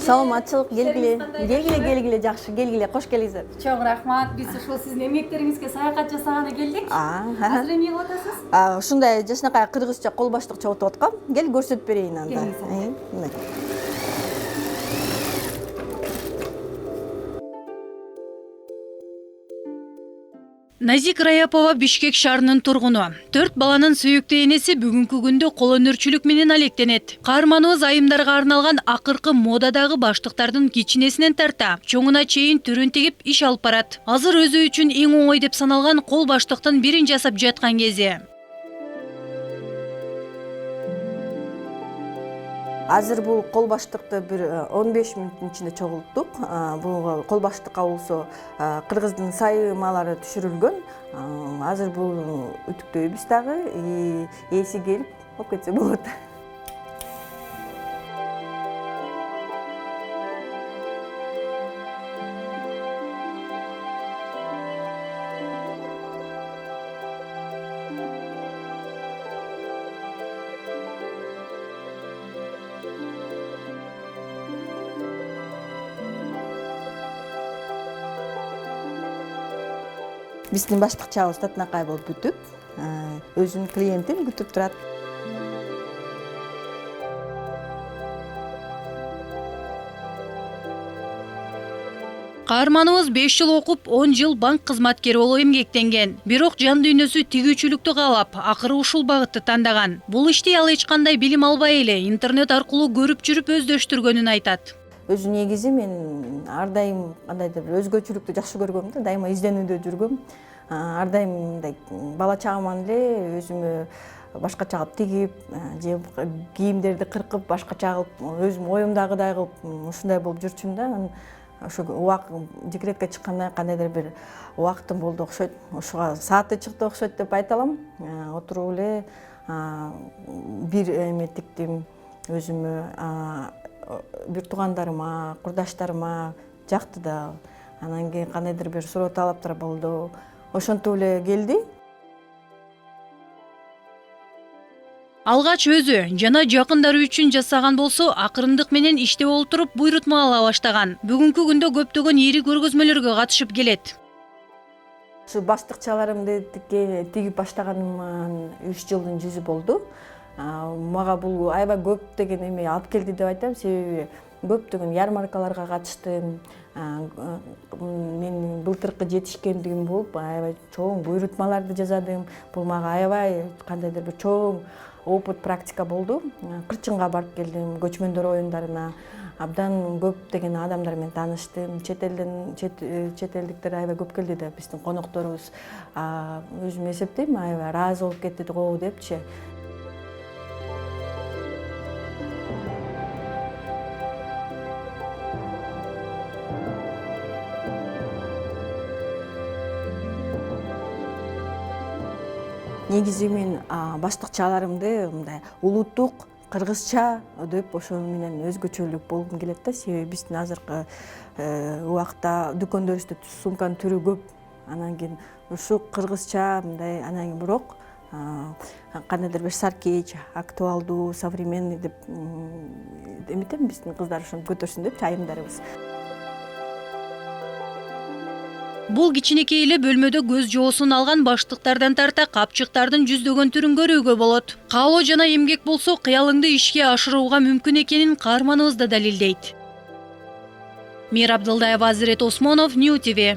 Саламатчылык, келгиле, жакшы, келгиле, кош келиңиздер. Чоң рахмат. Биз ушул сиздин эмгектериңизге саякат жасаганы келдик. Азыр эмне кылып атасыз? Ушундай жакшынакай кыргызча кол баштык чогултуп аткам. Кел көрсөтүп берейин анда. Келиңиз. Назик Раяпова Бишкек шаарынын тургуну. 4 баланын сүйүктүү энеси бүгүнкү күндө кол өнөрчүлүк менен алектенет. Каарманыбыз айымдарга арналган акыркы модадагы баштыктардын кичинесинен тарта чоңуна чейин түрүн тегип иш алып барат. Азыр өзү үчүн эң оңой деп саналган кол баштыктын бирин жасап жаткан кези. Азыр бул кол баштыкты бир 15 мүнөттүн ичинде чогулттук. Бул кол баштыкка болсо кыргыздын сайымалары түшүрүлгөн. Азыр бул үтүктөйбүз дагы, ээси келип алып кетсе болот. Биздин баштыкчабыз татынакай болуп бүтүп, өзүнүн клиентин күтүп турат. Каарманыбыз 5 жыл окуп, 10 жыл банк кызматкери болуп эмгектенген. Бирок жан дүйнөсү тигүүчүлүктү каалап, акыры ушул багытты тандаган. Бул ишти ал эч кандай билим албай эле интернет аркылуу көрүп жүрүп өздөштүргөнүн айтат. Өзү негизи мен ар дайым кандайдыр бир өзгөчөлүктү жакшы көргөм да, дайыма изденүүдө жүргөм. Ар дайым мындай бала чагыман эле өзүмө башкача кылып тигип, же кийимдерди кыркып башкача кылып, өзүм оюмдагыдай кылып ушундай болуп жүрчүмүн да. Ошо декретке чыккандан кандайдыр бир убактым болду окшойт. Ошого сааты чыкты окшойт деп айта алам. Отуруп эле бир эме тиктим өзүмө, бир туугандарыма, курдаштарыма жакты да. Анан кийин кандайдыр бир суроо талаптар болду. Ошентип эле келди. Алгач өзү жана жакындары үчүн жасаган болсо, акырындык менен иштеп олтуруп буйрутма ала баштаган. Бүгүнкү күндө көптөгөн ири көргөзмөлөргө катышып келет. Ушу баштыкчаларымды тигип баштаганыма 3 жылдын жүзү болду. Мага бул аябай көп деген эме алып келди деп айтам, себеби көптөгөн ярмаркаларга катыштым. Мен былтыркы жетишкендигим болуп, аябай чоң буйрутмаларды жасадым. Бул мага аябай кандайдыр бир чоң опыт, практика болду. Кырчынга барып келдим, көчмөндөр оюндарына. Абдан көп деген адамдар менен тааныштым. Чет элдиктер аябай көп келди да, биздин конокторубуз. Өзүм эсептейм, аябай ыраазы болуп кетти го депчи. Негизи мен баштыкчаларымды мындай улуттук кыргызча деп ошо менен өзгөчөлүк болгум келет да, себеби биздин азыркы убакта дүкөндөрүбүздө сумканын түрү көп. Анан кийин ушу кыргызча мындай, анан кийин бирок кандайдыр бир саркеч, актуалдуу, современный деп эметем, биздин кыздар ошону көтөрсүн депчи, айымдарыбыз. Бул кичинекей эле бөлмөдө көз жоосун алган баштыктардан тарта капчыктардын жүздөгөн түрүн көрүүгө болот. Каалоо жана эмгек болсо кыялыңды ишке ашырууга мүмкүн экенин каарманыбыз да далилдейт. Мира Абдылдаева, Азирет Осмонов, Нью ТВ.